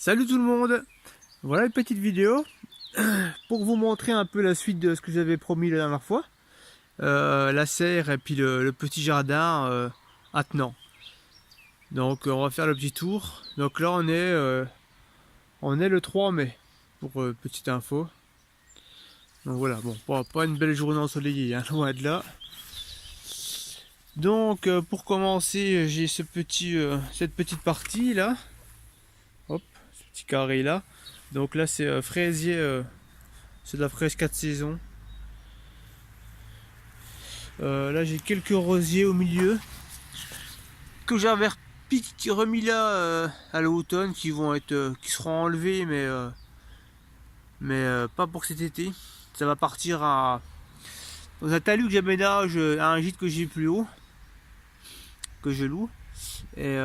Salut tout le monde. Voilà une petite vidéo pour vous montrer un peu la suite de ce que j'avais promis la dernière fois. La serre et puis le petit jardin attenant. Donc on va faire le petit tour. Donc là on est le 3 mai pour petite info. Donc voilà, bon, pas une belle journée ensoleillée, hein, loin de là. Donc pour commencer, j'ai cette petite partie là. Hop, ce petit carré là. Donc là c'est fraisier, c'est de la fraise 4 saisons. Là j'ai quelques rosiers au milieu que j'avais remis là à l'automne qui vont être qui seront enlevés mais pas pour cet été. Ça va partir dans un talus que j'aménage à un gîte que j'ai plus haut, que je loue, et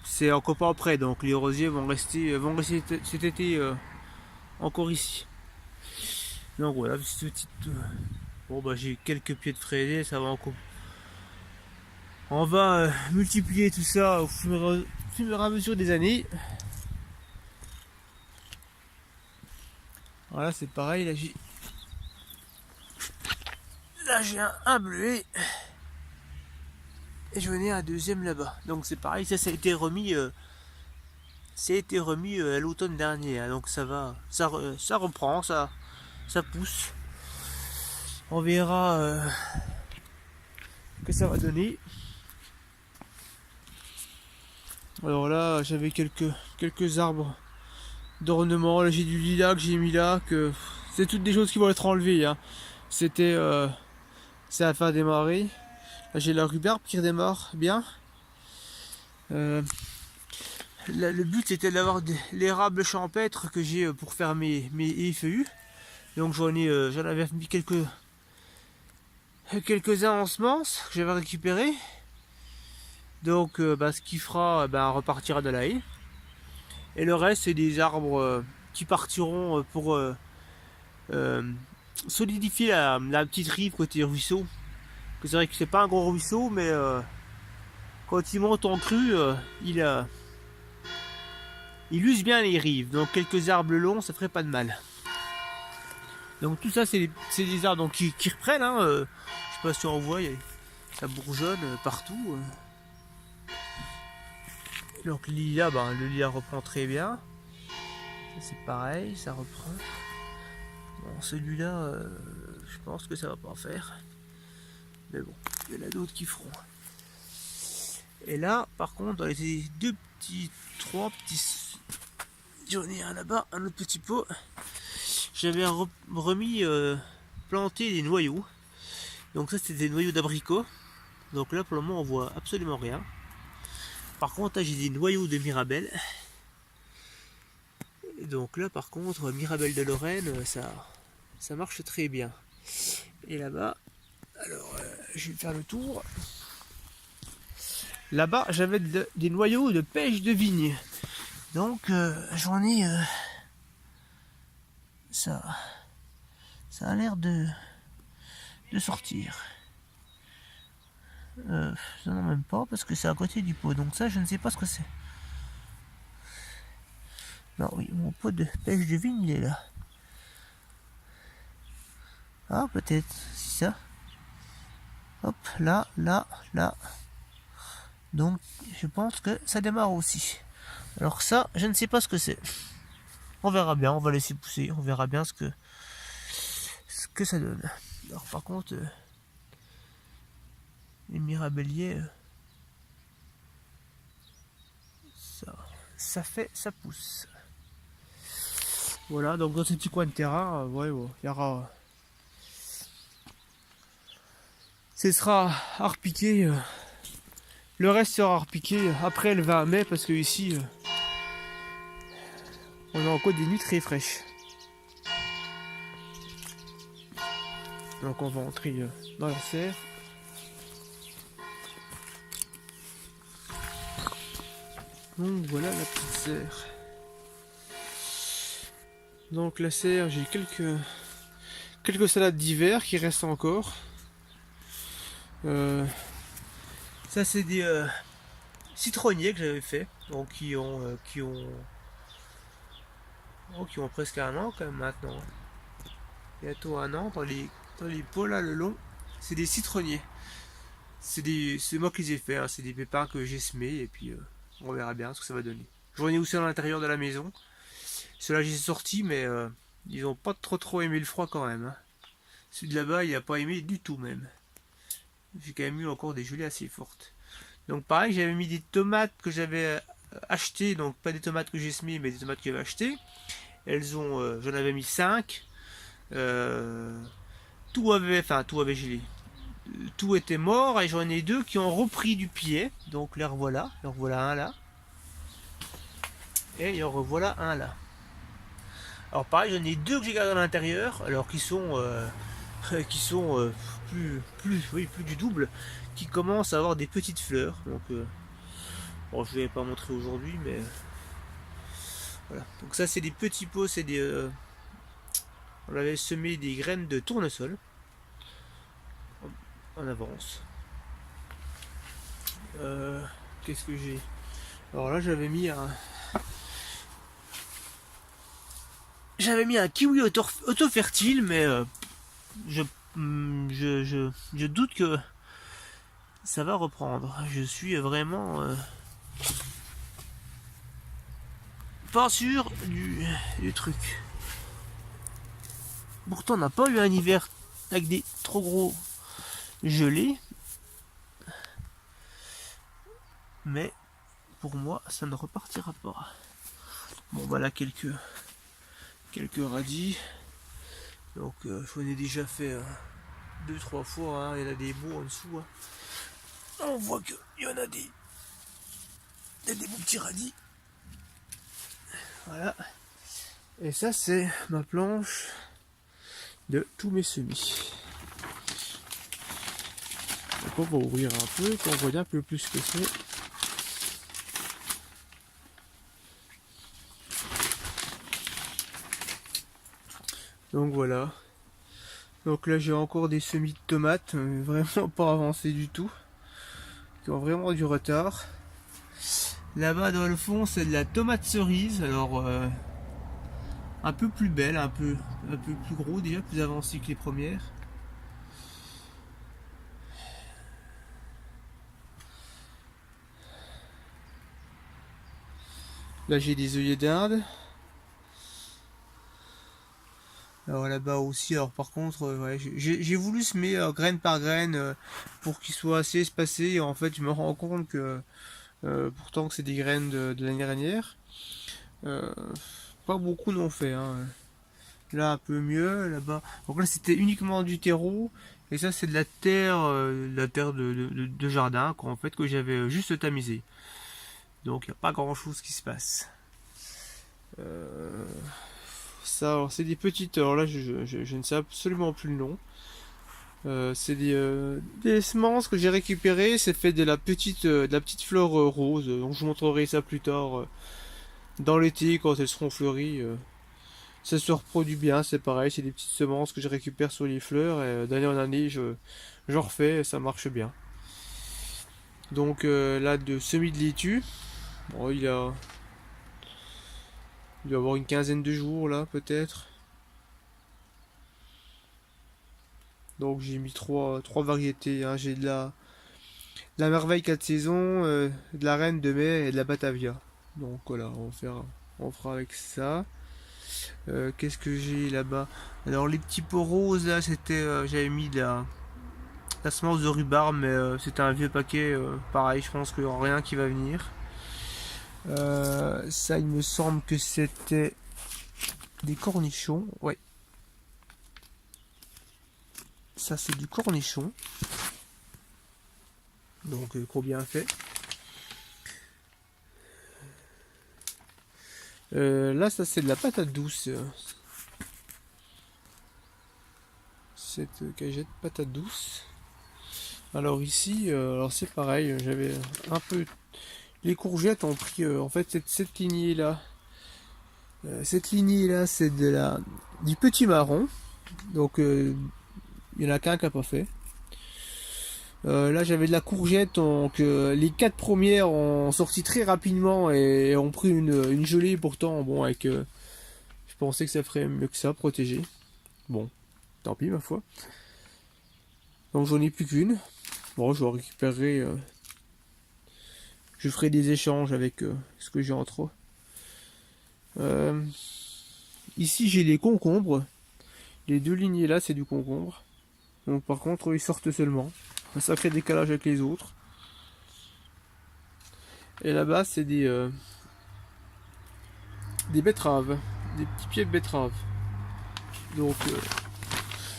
c'est encore pas prêt, donc les rosiers vont rester cet été encore ici. Donc voilà, bon bah j'ai quelques pieds de fraisier, ça va encore. On va multiplier tout ça au fur et à mesure des années. Voilà, c'est pareil, là j'ai un bleuet et je venais un deuxième là-bas. Donc c'est pareil, ça a été remis à l'automne dernier, hein. Donc ça reprend, ça pousse. On verra ce que ça va donner. Alors là, j'avais quelques arbres d'ornement. Là, j'ai du lilas que j'ai mis là. C'est toutes des choses qui vont être enlevées, hein. C'est à faire démarrer. Là, j'ai la rhubarbe qui redémarre bien. Là, le but c'était d'avoir l'érable champêtre que j'ai pour faire mes feuillus. Donc j'en avais mis quelques-uns en semences que j'avais récupéré. Donc ce qui fera repartira de la haie. Et le reste c'est des arbres qui partiront pour solidifier la petite rive côté ruisseau. C'est vrai que c'est pas un gros ruisseau, mais quand il monte en crue, il use bien les rives. Donc quelques arbres longs, ça ferait pas de mal. Donc tout ça c'est des arbres donc, qui reprennent, hein, je sais pas si on voit, ça bourgeonne partout. Donc le lilas reprend très bien. C'est pareil, ça reprend. Bon, celui-là, je pense que ça va pas faire. Mais bon, il y en a d'autres qui feront. Et là, par contre, dans les trois petits... J'en ai un là-bas, un autre petit pot. J'avais remis, planté des noyaux. Donc ça, c'était des noyaux d'abricots. Donc là, pour le moment, on voit absolument rien. Par contre, là, j'ai des noyaux de mirabelle. Et donc là, par contre, mirabelle de Lorraine, ça marche très bien. Et là-bas, alors, je vais faire le tour. Là-bas, j'avais des noyaux de pêche de vigne. Donc, j'en ai... ça a l'air de sortir. Non, même pas, parce que c'est à côté du pot. Donc ça, je ne sais pas ce que c'est. Non, oui, mon pot de pêche de vigne, il est là. Ah, peut-être, c'est ça. Hop, là. Donc, je pense que ça démarre aussi. Alors ça, je ne sais pas ce que c'est. On verra bien, on va laisser pousser. On verra bien ce que ça donne. Alors par contre, les mirabelliers, ça pousse. Voilà, donc dans ce petit coin de terrain, il y aura... Ce sera à repiquer. Le reste sera à repiquer après le 20 mai, parce que ici, on a encore des nuits très fraîches. Donc on va entrer dans la serre. Donc voilà la petite serre. Donc la serre, j'ai quelques salades d'hiver qui restent encore. Ça c'est citronniers que j'avais fait, donc qui ont presque un an quand même maintenant. Bientôt un an dans les pots là le long. C'est des citronniers. C'est moi qui les ai fait, hein. C'est des pépins que j'ai semés et puis on verra bien ce que ça va donner. J'en ai aussi à l'intérieur de la maison. Ceux-là j'ai sorti mais ils ont pas trop aimé le froid quand même, hein. Celui de là-bas il a pas aimé du tout même. J'ai quand même eu encore des gelées assez fortes. Donc pareil, j'avais mis des tomates que j'avais achetées, donc pas des tomates que j'ai semées, mais des tomates que j'avais achetées. Elles ont, j'en avais mis 5. Tout avait gelé. Tout était mort et j'en ai 2 qui ont repris du pied. Donc les revoilà. En revoilà un là. Et en revoilà un là. Alors pareil, j'en ai 2 que j'ai gardé à l'intérieur, alors qui sont plus du double, qui commencent à avoir des petites fleurs. Donc bon, je vais pas montrer aujourd'hui, mais voilà. Donc ça c'est des petits pots, c'est des on avait semé des graines de tournesol en avance. Qu'est-ce que j'ai? Alors là j'avais mis un kiwi auto-fertile, mais je, je doute que ça va reprendre. Je suis vraiment pas sûr du truc. Pourtant, on n'a pas eu un hiver avec des trop gros gelés. Mais pour moi, ça ne repartira pas. Bon, voilà quelques radis. Donc, j'en ai déjà fait 2-3 fois. Hein. Il y en a des beaux en dessous. Hein. On voit qu'il y en a des beaux petits radis. Voilà. Et ça, c'est ma planche de tous mes semis. Donc on va ouvrir un peu pour voir un peu plus ce que c'est. Donc voilà. Donc là j'ai encore des semis de tomates, vraiment pas avancés du tout, qui ont vraiment du retard. Là-bas dans le fond c'est de la tomate cerise, alors un peu plus belle, un peu plus gros déjà, plus avancé que les premières. Là j'ai des œillets d'Inde. Alors là-bas aussi, alors par contre, ouais, j'ai voulu semer graine par graine pour qu'ils soient assez espacés. Et en fait, je me rends compte que pourtant que c'est des graines de l'année dernière, pas beaucoup n'ont fait. Hein. Là un peu mieux, là-bas. Donc là c'était uniquement du terreau. Et ça c'est de la terre, de jardin qu'en fait que j'avais juste tamisé. Donc il n'y a pas grand chose qui se passe. Ça, alors c'est des petites. Alors là je ne sais absolument plus le nom. C'est des semences que j'ai récupérées. C'est fait de la petite fleur rose. Donc je vous montrerai ça plus tard dans l'été quand elles seront fleuries. Ça se reproduit bien, c'est pareil, c'est des petites semences que je récupère sur les fleurs et d'année en année j'en refais et ça marche bien. Donc là de semis de laitue, bon, il doit avoir une quinzaine de jours là peut-être. Donc j'ai mis trois variétés, hein. J'ai de la merveille 4 saisons, de la reine de mai et de la Batavia. Donc voilà, on fera avec ça. Qu'est-ce que j'ai là-bas? Alors les petits pots roses là, j'avais mis de la semence de rhubarbe, mais c'était un vieux paquet. Pareil, je pense qu'il n'y aura rien qui va venir. Ça, il me semble que c'était des cornichons. Ouais. Ça, c'est du cornichon. Donc, trop bien fait. Là, ça, c'est de la patate douce. Cette cagette patate douce. Alors ici, alors c'est pareil, j'avais un peu... Les courgettes ont pris, en fait, cette lignée-là. Cette lignée-là, c'est du petit marron. Donc, il n'y en a qu'un qui n'a pas fait. Là j'avais de la courgette, donc les 4 premières ont sorti très rapidement et ont pris une gelée pourtant, bon avec je pensais que ça ferait mieux que ça, protégé. Bon, tant pis ma foi. Donc j'en ai plus qu'une. Bon, je récupérerai, je ferai des échanges avec ce que j'ai en trop. Ici j'ai les concombres. Les 2 lignées là c'est du concombre. Donc par contre ils sortent seulement. Un sacré décalage avec les autres. Et là-bas c'est des betteraves. Des petits pieds de betteraves. Donc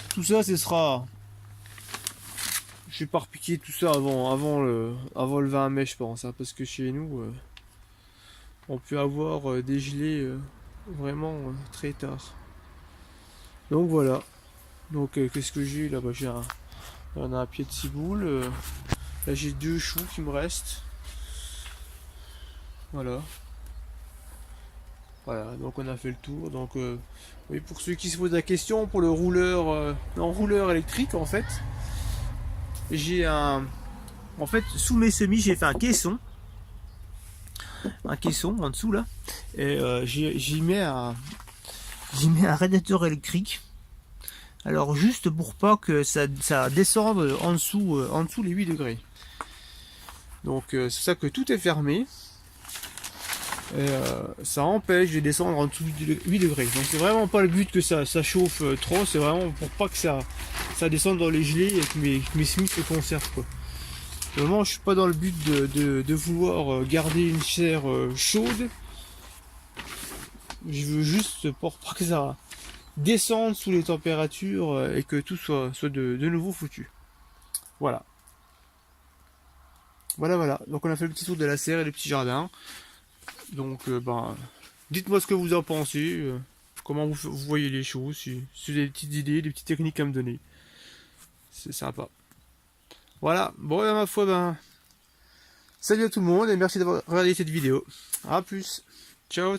tout ça ce sera. Je vais pas repiquer tout ça avant le 20 mai je pense. Hein, parce que chez nous on peut avoir des gelées vraiment très tard. Donc voilà. Donc qu'est-ce que j'ai là-bas? On a un pied de ciboule. Là j'ai 2 choux qui me restent. Voilà. Voilà, donc on a fait le tour. Donc oui, pour ceux qui se posent la question, pour le l'enrouleur électrique en fait, j'ai un. En fait, sous mes semis, j'ai fait un caisson. Un caisson en dessous là. Et j'y mets un radiateur électrique. Alors juste pour pas que ça descende en dessous les 8 degrés. Donc c'est ça que tout est fermé. Et, ça empêche de descendre en dessous de 8 degrés. Donc c'est vraiment pas le but que ça chauffe trop, c'est vraiment pour pas que ça descende dans les gelées et que mes semis se conservent quoi. Vraiment je suis pas dans le but de vouloir garder une serre chaude. Je veux juste pour pas que ça descende sous les températures et que tout soit de nouveau foutu. Voilà. Voilà. Donc on a fait le petit tour de la serre et le petit jardin. Donc dites-moi ce que vous en pensez, comment vous voyez les choses, si vous avez des petites idées, des petites techniques à me donner. C'est sympa. Voilà, bon ma foi, salut à tout le monde et merci d'avoir regardé cette vidéo. A plus. Ciao.